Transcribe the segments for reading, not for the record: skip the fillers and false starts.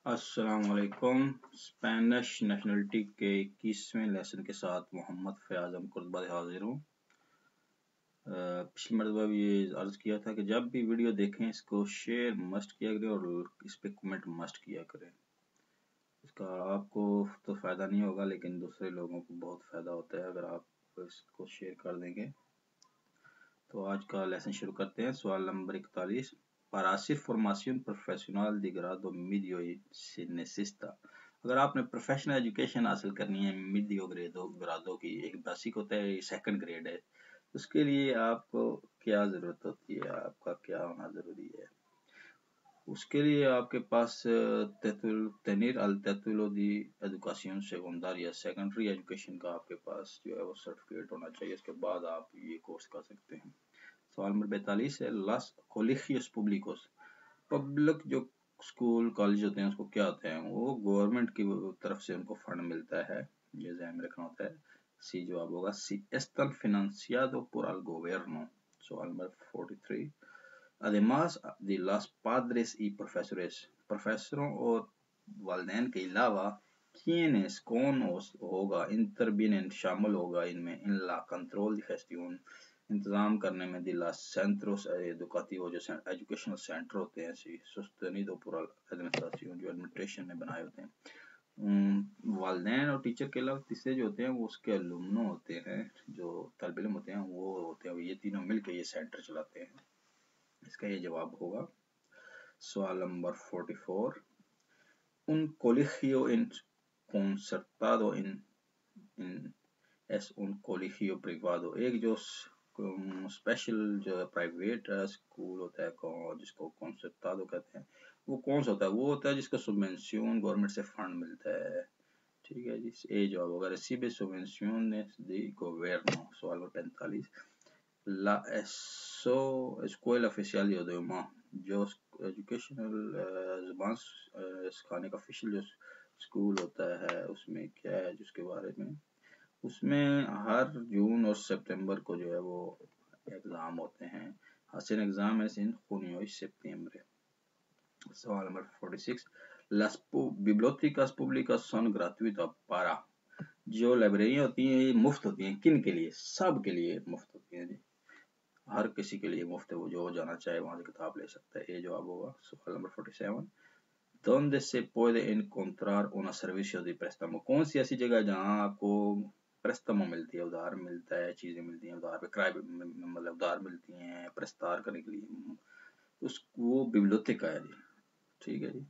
السلام علیکم۔ Spanish nationality کے 21ویں لیسن کے ساتھ محمد فیاض کردبہ حاضر ہوں۔ پچھلی مرتبہ بھی یہ عرض کیا تھا کہ جب بھی ویڈیو دیکھیں اس کو شیئر مسٹ کیا کریں اور اس پہ کمنٹ مسٹ کیا کریں۔ اس کا آپ کو تو فائدہ نہیں ہوگا لیکن دوسرے لوگوں کو بہت فائدہ ہوتا ہے اگر آپ اس کو شیئر کر دیں گے۔ تو آج کا لیسن شروع کرتے ہیں۔ سوال number 41۔ Para hacer formación profesional de grado medio se necesita۔ اگر آپ نے پروفیشنل ایجوکیشن حاصل کرنی ہے میڈیو گرادو کی، ایک بیسک ہوتا ہے سیکنڈ گریڈ ہے، اس کے لیے آپ کو کیا ضرورت ہوتی ہے، آپ کا کیا ہونا ضروری ہے؟ اس کے لیے آپ کے پاس tener al título de educación secundaria یا سیکنڈری ایجوکیشن کا آپ کے پاس جو ہے وہ سرٹیفکیٹ ہونا چاہیے، اس کے بعد آپ یہ کورس کر سکتے ہیں۔ سوال نمبر 42 ہے las colegios públicos۔ پبلک جو اسکول کالج ہوتے ہیں اس کو کیا ہوتے ہیں؟ وہ گورنمنٹ کی طرف سے ان کو فنڈ ملتا ہے، یہ ذہن میں رکھنا ہوتا ہے۔ سی جواب ہوگا سی están financiado por el gobierno۔ سوال number 43۔ además de los padres y profesores، پروفیسروں اور والدین کے علاوہ کون ہوگا intervienen شامل ہوگا ان میں en la control de gestión، انتظام کرنے میں de los centros educativos، جو ایجوکیشنل سینٹر ہوتے ہیں sostenido por la administración، جو ایڈمنسٹریشن نے بنائے ہوتے ہیں۔ والدین اور ٹیچر کے علاوہ تیسرے جو ہوتے ہیں وہ اس کے الومنو ہوتے ہیں، جو طالب علم ہوتے ہیں وہ ہوتے ہیں، یہ تینوں مل کے یہ سینٹر چلاتے ہیں۔ اس کا یہ جواب ہوگا۔ سوال number 44۔ un colegio concertado es un colegio privado۔ ایک جو اسپیشل جو پرائیویٹ اسکول ہوتا ہے جس کو concertado کہتے ہیں، وہ کون سا ہوتا ہے؟ وہ ہوتا ہے جس کو سبوینشن گورنمنٹ سے فنڈ ملتا ہے، ٹھیک ہے جی۔ اے جواب ہوگا recibe subvenciones de gobierno۔ سوال number 45۔ La escuela oficial de idioma، جو ایجوکیشنل زبان سکھانے کا آفیشیل جو اسکول ہوتا ہے اس میں کیا ہے جس کے بارے میں؟ اس میں ہر جون اور سپتمبر کو جو ہے وہ ایگزام ہوتے ہیں۔ hacen exámenes en junio y septiembre۔ سوال number 46۔ Las bibliotecas públicas son gratuitas para۔ جو لائبریریاں ہوتی ہیں یہ مفت ہوتی ہیں، کن کے لیے؟ سب کے لیے مفت ہوتی ہیں جی، ہر کسی کے لیے مفت ہے، وہ جو جانا چاہے وہاں سے کتاب لے سکتا ہے۔ یہ جواب ہوگا۔ سوال number 47۔ ¿Dónde se puede encontrar una servicio de préstamo؟ کون سی ایسی جگہ جہاں آپ کو پرستمو ملتی ہے، ادھار ملتا ہے، چیزیں ملتی ہیں ادھار پہ، کرائے مطلب ادھار ملتی ہیں پرستار کرنے کے لیے، وہ بیبلیوتیکا ہے جی، ٹھیک ہے جی۔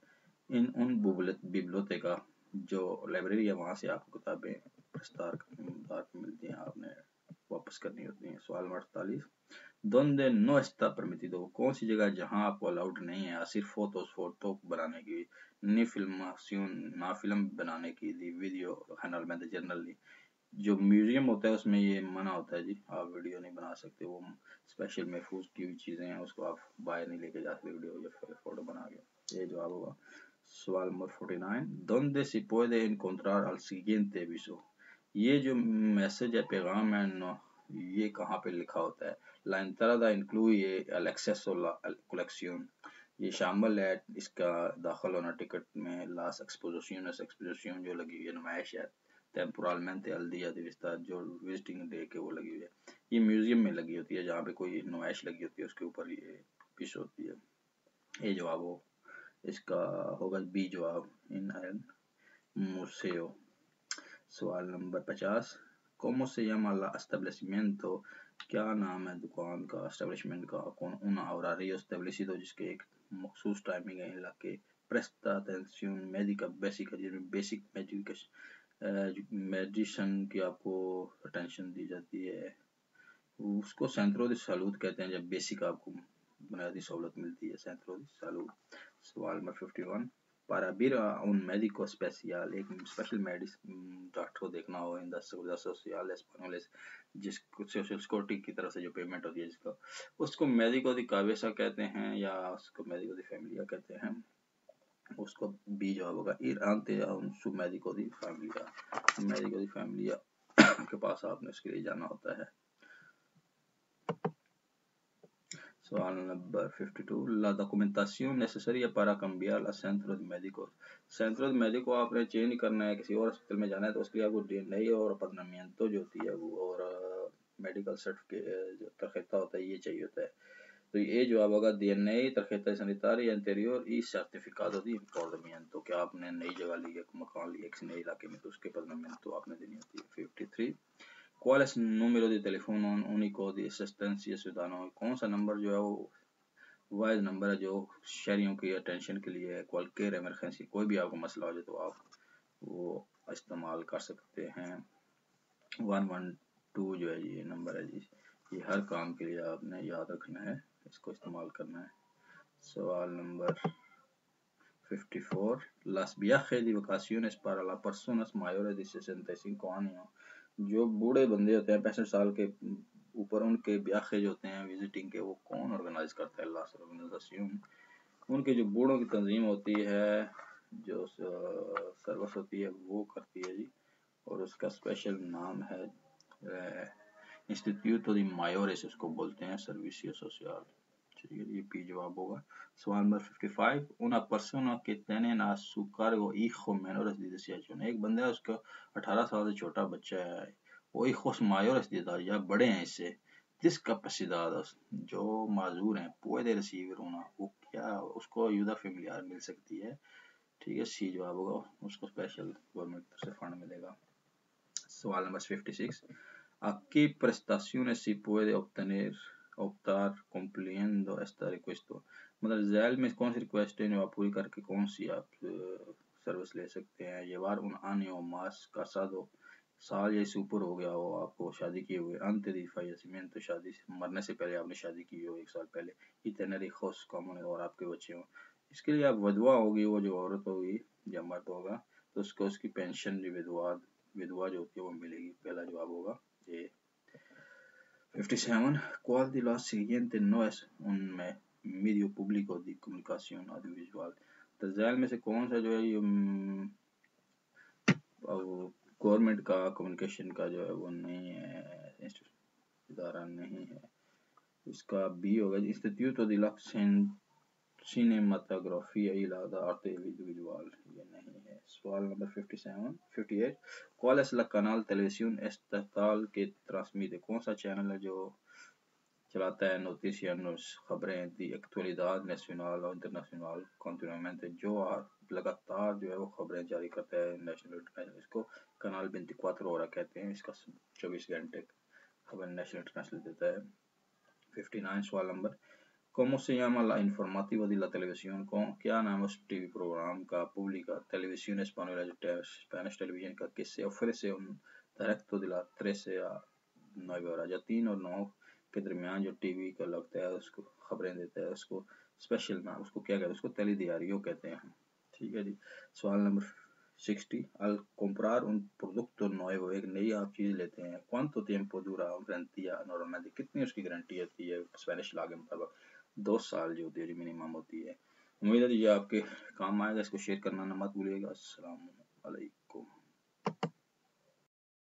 ان بیبلیوتیکا جو لائبریری ہے وہاں سے آپ کو کتابیں پرستار ادھار پہ ملتی ہیں، آپ نے واپس کرنی ہوتی ہیں۔ سوال number 48۔ donde no está permitido، کون سی جگہ جہاں آپ کو الاؤڈ نہیں ہے صرف فوٹو بنانے کی، نی فلماسیون نہ فلم بنانے کی، دی ویڈیو generalmente جنرلی جو میوزیم ہوتا ہے اس میں یہ منع ہوتا ہے جی، آپ ویڈیو نہیں بنا سکتے، وہ اسپیشل محفوظ کی ہوئی چیزیں ہیں، اس کو آپ باہر نہیں لے کے جا سکتے ویڈیو یا فوٹو بنا کے۔ یہ جواب ہوگا۔ سوال number 49۔ donde se puede encontrar al siguiente aviso، یہ جو میسج ہے پیغام ہے یہ کہاں پہ لکھا ہوتا ہے؟ La entrada incluye el acceso a la colección، یہ شامل ہے اس کا داخل ہونا ٹکٹ میں، las exposiciones exposition جو لگی ہوئی ہے نمائش ہے، temporalmente al día de vista جو وزٹنگ ڈے کے وہ لگی ہوئی ہے، یہ میوزیم میں لگی ہوتی ہے جہاں پہ کوئی نمائش لگی ہوتی ہے اس کے اوپر یہ پیش ہوتی ہے۔ یہ جواب ہو اس کا ہوگا بی جواب، ان museo۔ سوال number 50۔ ¿Cómo se llama el establecimiento؟ کیا نام ہے دکان کا، اسٹیبلشمنٹ کا؟ con un horario establecido جس کے ایک مخصوص ٹائمنگ ہے، la que presta atención médica básica، جس میں بیسک میڈیسن کی آپ کو اٹینشن دی جاتی ہے، اس کو سینٹرو دی سالود کہتے ہیں، جب بیسک آپ کو بنیادی سہولت ملتی ہے، سینٹرو دی سالود۔ سوال number 51۔ para ver a un médico especial، ایک اسپیشل ڈاکٹر کو دیکھنا ہو ان seguridad social españoles، جس کو سوشل سیکورٹی کی طرف سے جو پیمنٹ ہوتی ہے جس کا، اس کو میڈیکو دی کابیسا کہتے ہیں یا اس کو میڈیکو دی فیملیا کہتے ہیں، اس کو بی جواب ہوگا ir ante un su médico di familia، médico di familia کے پاس آپ نے اس کے لیے جانا ہوتا ہے۔ سوال number 52. La documentación necesaria para cambiar a centros médicos. Centros médicos آپ نے چینج کرنا ہے، کسی اور ہسپتال میں جانا ہے تو اس کے لیے آپ کو ڈی این اے اور پتنamiento جو ہوتی ہے وہ اور میڈیکل سرٹیفکیٹ جو ترخیصہ ہوتا ہے یہ چاہیے ہوتا ہے. تو یہ جواب ہوگا ڈی این اے tarjeta sanitaria anterior y certificado de empadronamiento کہ آپ نے نئی جگہ لی ہے، مکان لی ہے کسی نئے علاقے میں تو اس کے پتنamiento آپ نے دینی ہوتی ہے. 53. ¿Cuál es el número de teléfono único de asistencia ciudadana؟ کون سا نمبر جو ہے وہ واحد نمبر ہے جو شہریوں کی اٹینشن کے لیے ہے، کوالکیر ایمرجنسی کوئی بھی آپ کو مسئلہ ہو جائے تو آپ وہ استعمال کر سکتے ہیں. 112 جو ہے یہ نمبر ہے جی، یہ ہر کام کے لیے آپ نے یاد رکھنا ہے، اس کو استعمال کرنا ہے. سوال number 54. Las viajes de vacaciones para las personas mayores de 65 años. جو بوڑھے بندے ہوتے ہیں 65 سال کے اوپر، ان کے بیاخے جو ہوتے ہیں وزٹنگ کے وہ کون آرگنائز کرتا ہے؟ اللہ آرگنائزیشن. ان کے جو بوڑھوں کی تنظیم ہوتی ہے، جو سروس ہوتی ہے وہ کرتی ہے جی، اور اس کا اسپیشل نام ہے انسٹیٹیوٹو دی مایورس، اس کو بولتے ہیں سروسio social. ٹھیک ہے، یہ پی جواب ہوگا. سوال number 55. Una persona que tienen a su cargo hijos menores de 18 años. ایک بندہ ہے اس کا 18 سال سے چھوٹا بچہ ہے، وہ hijos mayores de edad یا بڑے ہیں اس سے، discapacidades جو معذور ہیں، puede recibir una وہ کیا اس کو ayuda familiar مل سکتی ہے. ٹھیک ہے، سی جواب ہوگا، اس کو اسپیشل گورنمنٹ سے فنڈ ملے گا. سوال number 56. ¿A qué prestaciones se puede optar cumpliendo este requisito؟ مطلب ذیل میں کون سی ریکویسٹ ہے جو آپ پوری کر کے کون سی آپ سروس لے سکتے ہیں؟ llevar un año más casado، سال یا اس سے اوپر ہو گیا ہو آپ کو شادی کیے ہوئے، antes de fallecimiento شادی مرنے سے پہلے آپ نے شادی کی ہو 1 سال پہلے، y tener hijos comunes اور آپ کے بچے ہوں. اس کے لیے آپ ودوا ہوگی، وہ جو عورت ہوگی یا مرد ہوگا تو اس کو اس کی پینشن جو ودوا جو ہوتی ہے وہ ملے گی. پہلا جواب ہوگا یہ. 57. ¿Cuál de los siguientes no es un medio público de comunicación audiovisual؟ تو ذیل میں سے کون سا جو ہے یہ گورنمنٹ کا کمیونیکیشن کا جو ہے وہ نہیں ہے، ادارہ نہیں ہے. اس کا بی ہوگا Instituto de la Cinematografía y la Arte Visual، یہ نہیں ہے. سوال number 58. ¿Cuál es la canal televisión estatal que transmite؟ کون سا چینل ہے جو چلاتا ہے noticias خبریں دی actualidad nacional اور internacional continuamente، جو لگاتار جو ہے وہ خبریں جاری کرتا ہے نیشنل انٹرنیشنل، اس کو canal 24 ہورا کہتے ہیں، اس کا 24 گھنٹے خبر نیشنل انٹرنیشنل دیتا ہے. 59. سوال number ¿Cómo se llama la informativa de la televisión؟ کیا نام ہے اس ٹی وی پروگرام کا pública televisión española جو اسپینش ٹیلی ویژن کا que se ofrece un directo de las 13 a 9 horas یا 3 اور 9 کے درمیان جو ٹی وی کا لگتا ہے اس کو خبریں دیتا ہے، اس کو اسپیشل نام اس کو کیا کہتے ہیں؟ اس کو تیلی دیاریو کہتے ہیں. ٹھیک ہے جی. سوال number 60. Al comprar un producto nuevo، ایک نئی آپ چیز لیتے ہیں، ¿cuánto tiempo dura garantía normalmente؟ کتنی اس کی گارنٹی ہوتی ہے اسپینش لا کے مطابق؟ 2 سال جو ہوتی ہے جو منیمم ہوتی ہے. امید ہے یہ آپ کے کام آئے گا، اس کو شیئر کرنا نہ مت بھولیے گا. السلام علیکم.